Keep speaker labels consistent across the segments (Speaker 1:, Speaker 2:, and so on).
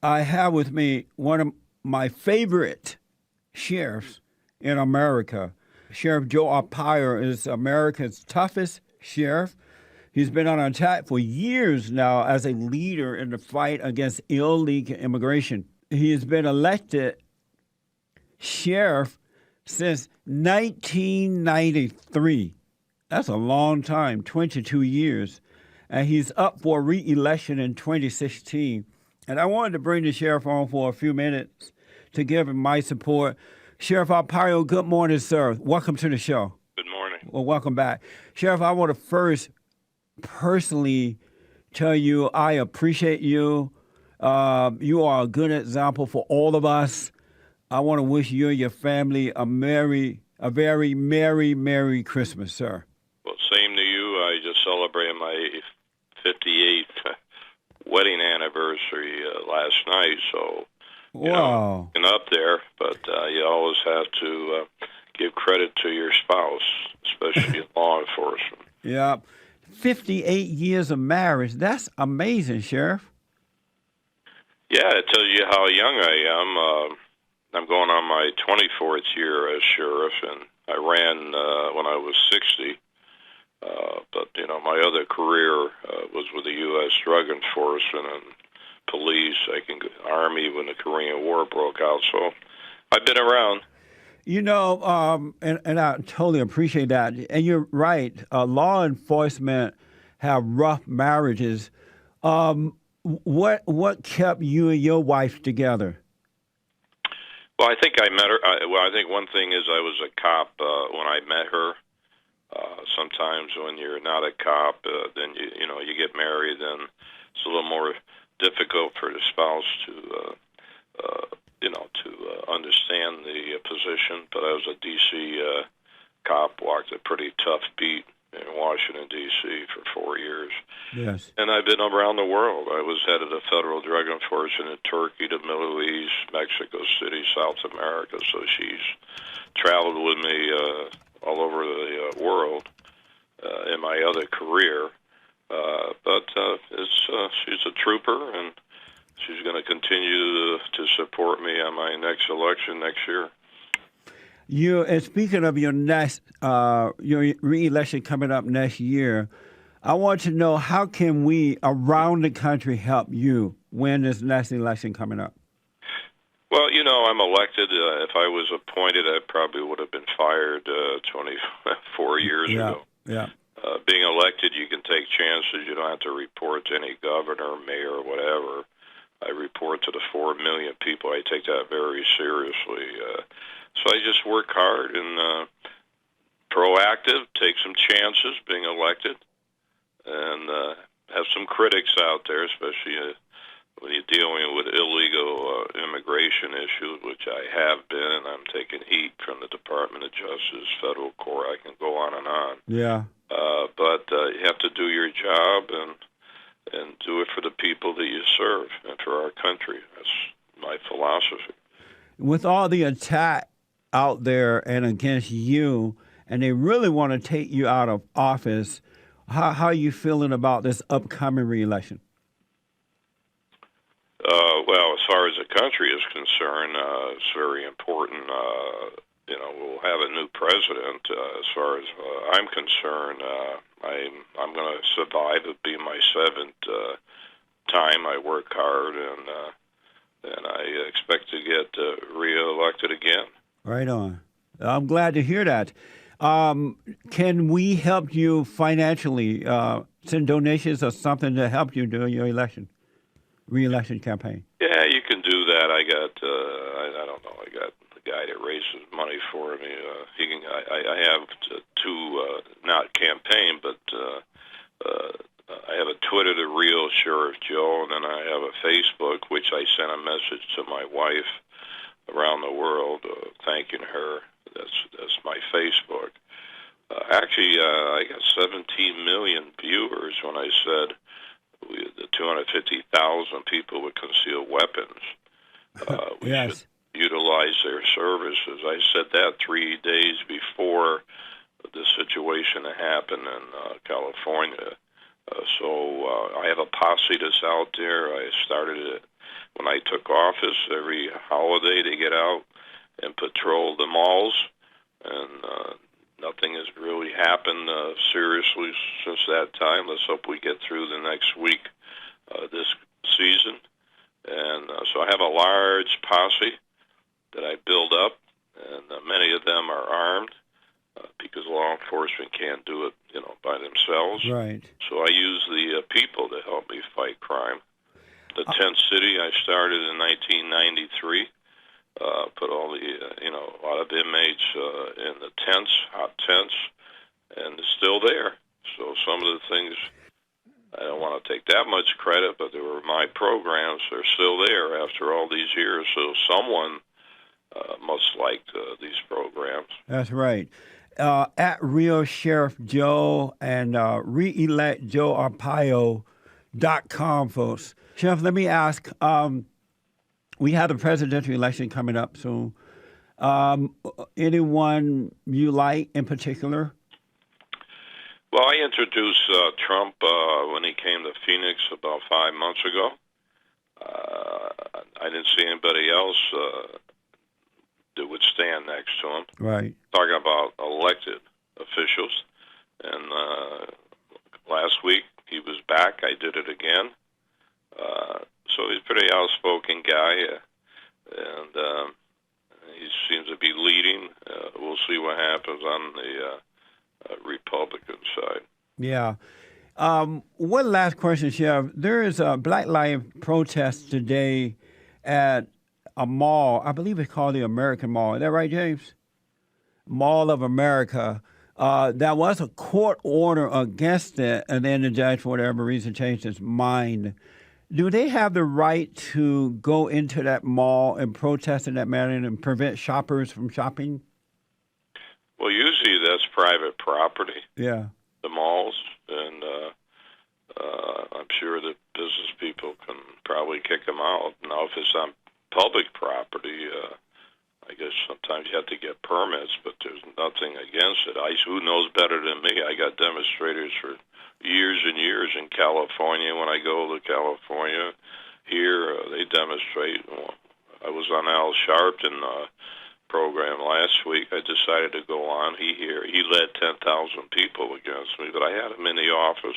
Speaker 1: I have with me one of my favorite sheriffs in America. Sheriff Joe Arpaio is America's toughest sheriff. He's been on attack for years now as a leader in the fight against illegal immigration. He has been elected sheriff since 1993. That's a long time, 22 years. And he's up for re-election in 2016. And I wanted to bring the sheriff on for a few minutes to give him my support. Sheriff Arpaio, good morning, sir. Welcome to the show.
Speaker 2: Good morning.
Speaker 1: Well, welcome back. Sheriff, I want to first personally tell you I appreciate you. You are a good example for all of us. I want to wish you and your family a very merry Christmas, sir.
Speaker 2: Well, same to you. I just celebrated my 58th wedding anniversary last night, so
Speaker 1: wow.
Speaker 2: Been up there, but you always have to give credit to your spouse, especially in law enforcement.
Speaker 1: Yeah. 58 years of marriage. That's amazing, Sheriff.
Speaker 2: Yeah, it tells you how young I am. I'm going on my 24th year as sheriff, and I ran when I was 60. But, my other career was with the U.S. Drug Enforcement and police, Army when the Korean War broke out. So I've been around.
Speaker 1: And I totally appreciate that. And you're right. Law enforcement have rough marriages. What kept you and your wife together?
Speaker 2: Well, I think I met her. I think one thing is I was a cop when I met her. Sometimes when you're not a cop, then you get married, then it's a little more difficult for the spouse to understand the position. But I was a D.C. Cop, walked a pretty tough beat in Washington, D.C. for 4 years.
Speaker 1: Yes.
Speaker 2: And I've been around the world. I was head of the Federal Drug Enforcement in Turkey, the Middle East, Mexico City, South America. So she's traveled with me all over the world in my other career. But she's a trooper, and she's going to continue to support me on my next election next year.
Speaker 1: And speaking of your re-election coming up next year, I want to know how can we around the country help you win this next election coming up?
Speaker 2: Well, I'm elected. If I was appointed, I probably would have been fired 24 years ago.
Speaker 1: Yeah.
Speaker 2: Being elected, you can take chances. You don't have to report to any governor, mayor, whatever. I report to the 4 million people. I take that very seriously. So I just work hard and proactive, take some chances being elected, and have some critics out there, especially when you're dealing with illegal immigration issues, which I have been, and I'm taking heat from the Department of Justice, federal court. I can go on and on.
Speaker 1: Yeah.
Speaker 2: But you have to do your job and do it for the people that you serve and for our country. That's my philosophy.
Speaker 1: With all the attack out there and against you, and they really want to take you out of office, how are you feeling about this upcoming re-election?
Speaker 2: Well, as far as the country is concerned, it's very important. We'll have a new president. As far as I'm concerned, I'm going to survive. It'll be my 7th time. I work hard, and I expect to get reelected again.
Speaker 1: Right on. I'm glad to hear that. Can we help you financially? Send donations or something to help you during your re-election campaign?
Speaker 2: Yeah, you can do that. I got, I don't know, I got the guy that raises money for me. I have two, not campaign, but I have a Twitter, The Real Sheriff Joe, and then I have a Facebook, which I sent a message to my wife around the world, thanking her. That's my Facebook. Actually, I got 17 million viewers when I said the 250,000 people with concealed weapons. We
Speaker 1: yes.
Speaker 2: should utilize their services. I said that 3 days before the situation that happened in California. So I have a posse that's out there. I started it when I took office, every holiday they get out and patrol the malls, and nothing has really happened seriously since that time. Let's hope we get through the next week this season. And so I have a large posse that I build up, and many of them are armed because law enforcement can't do it, by themselves.
Speaker 1: Right.
Speaker 2: So I use the people to help me fight crime. The tent city I started in 1993. Put all the, a lot of inmates in the tents, hot tents, and it's still there. So some of the things, I don't want to take that much credit, but they were my programs. They're still there after all these years. So someone must like these programs.
Speaker 1: That's right. At Real Sheriff Joe and reelect Joe Arpaio.com, folks. Sheriff, let me ask, we have the presidential election coming up soon. Anyone you like in particular?
Speaker 2: Well, I introduced Trump when he came to Phoenix about 5 months ago. I didn't see anybody else that would stand next to him.
Speaker 1: Right.
Speaker 2: Talking about elected officials. And last week he was back. I did it again. So he's a pretty outspoken guy, and he seems to be leading. We'll see what happens on the Republican side.
Speaker 1: Yeah. One last question, Sheriff. There is a Black Lives protest today at a mall. I believe it's called the American Mall. Is that right, James? Mall of America. There was a court order against it, and then the judge, for whatever reason, changed his mind. Do they have the right to go into that mall and protest in that manner and prevent shoppers from shopping?
Speaker 2: Well, usually that's private property.
Speaker 1: Yeah.
Speaker 2: The malls, and I'm sure that business people can probably kick them out. Now, if it's on public property, I guess sometimes you have to get permits, but there's nothing against it. Who knows better than me? I got demonstrators for years and years in California. When I go to California, here they demonstrate. I was on Al Sharpton program last week. I decided to go on. He led 10,000 people against me, but I had him in the office.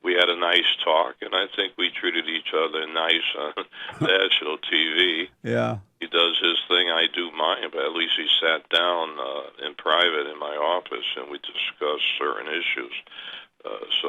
Speaker 2: We had a nice talk, and I think we treated each other nice on national TV.
Speaker 1: Yeah.
Speaker 2: He does his thing, I do mine, but at least he sat down in private in my office, and we discussed certain issues.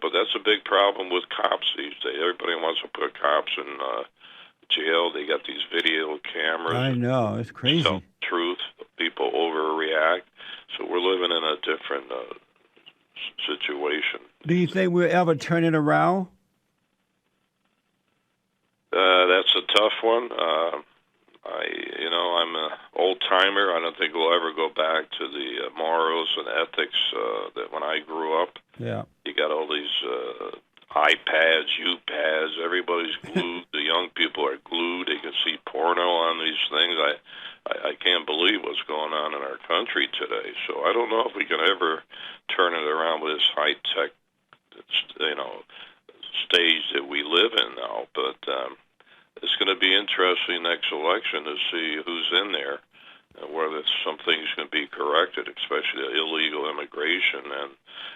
Speaker 2: But that's a big problem with cops these days. Everybody wants to put cops in jail. They got these video cameras.
Speaker 1: I know. It's crazy.
Speaker 2: Tell the truth. People overreact. So we're living in a different situation.
Speaker 1: Do you think we'll ever turn it around?
Speaker 2: That's a tough one. I'm an old timer. I don't think we'll ever go back to the morals and ethics that when I grew up.
Speaker 1: Yeah.
Speaker 2: You got all these iPads, U-pads. Everybody's glued. The young people are glued. They can see porno on these things. I can't believe what's going on in our country today. So I don't know if we can ever turn it around with this high-tech, stage that we live in now. But it's going to be interesting next election to see who's in there and whether some things can be corrected, especially the illegal immigration, and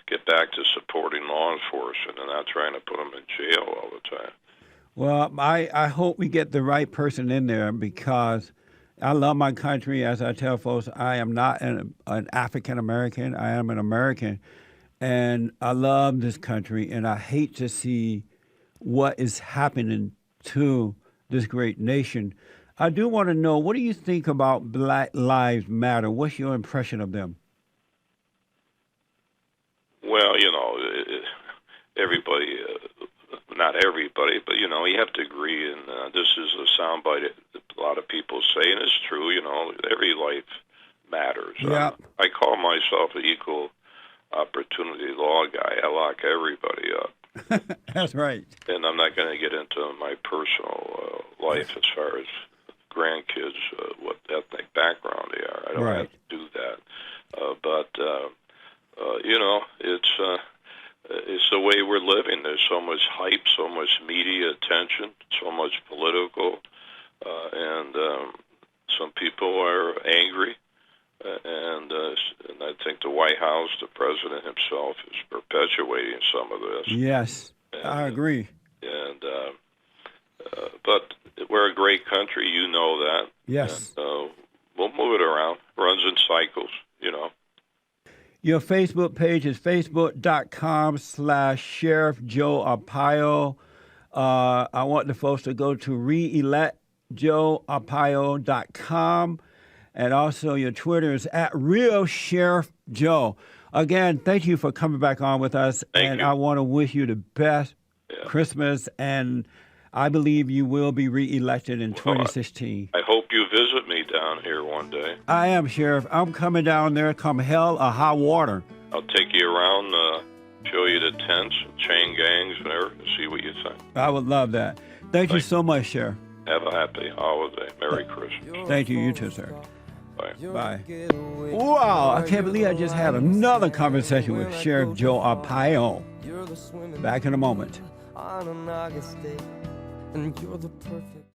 Speaker 2: get back to supporting law enforcement and not trying to put them in jail all the time.
Speaker 1: Well, I hope we get the right person in there because I love my country. As I tell folks, I am not an African American. I am an American. And I love this country, and I hate to see what is happening to this great nation. I do want to know, what do you think about Black Lives Matter? What's your impression of them?
Speaker 2: Well, everybody, not everybody, but, you have to agree, and this is a soundbite that a lot of people say, and it's true, every life matters.
Speaker 1: Yeah.
Speaker 2: I call myself an equal opportunity law guy. I lock everybody up.
Speaker 1: That's right.
Speaker 2: And I'm not going to get into my personal life as far as grandkids, what ethnic background they are. I don't have to do that. But it's it's the way we're living. There's so much hype, so much media attention, so much political, and some people are angry. And I think the White House, the president himself, is perpetuating some of this.
Speaker 1: Yes,
Speaker 2: and,
Speaker 1: I agree.
Speaker 2: But we're a great country, you know that.
Speaker 1: Yes.
Speaker 2: And, we'll move it around. Runs in cycles, you know.
Speaker 1: Your Facebook page is facebook.com/Sheriff Joe Arpaio. I want the folks to go to reelectjoearpaio.com. And also your Twitter is @RealSheriffJoe. Again, thank you for coming back on with us.
Speaker 2: Thank you.
Speaker 1: I want to wish you the best Christmas, and I believe you will be reelected in 2016.
Speaker 2: I hope you visit me down here one day.
Speaker 1: I am, Sheriff. I'm coming down there come hell or high water.
Speaker 2: I'll take you around, show you the tents, chain gangs, and everything, see what you think.
Speaker 1: I would love that. Thank you so much, Sheriff.
Speaker 2: Have a happy holiday. Merry Christmas.
Speaker 1: Thank you. You too, sir.
Speaker 2: Bye.
Speaker 1: Bye. Wow, I can't believe I just had another conversation with Sheriff Joe Arpaio. Back in a moment.
Speaker 3: On an August day, and you're the perfect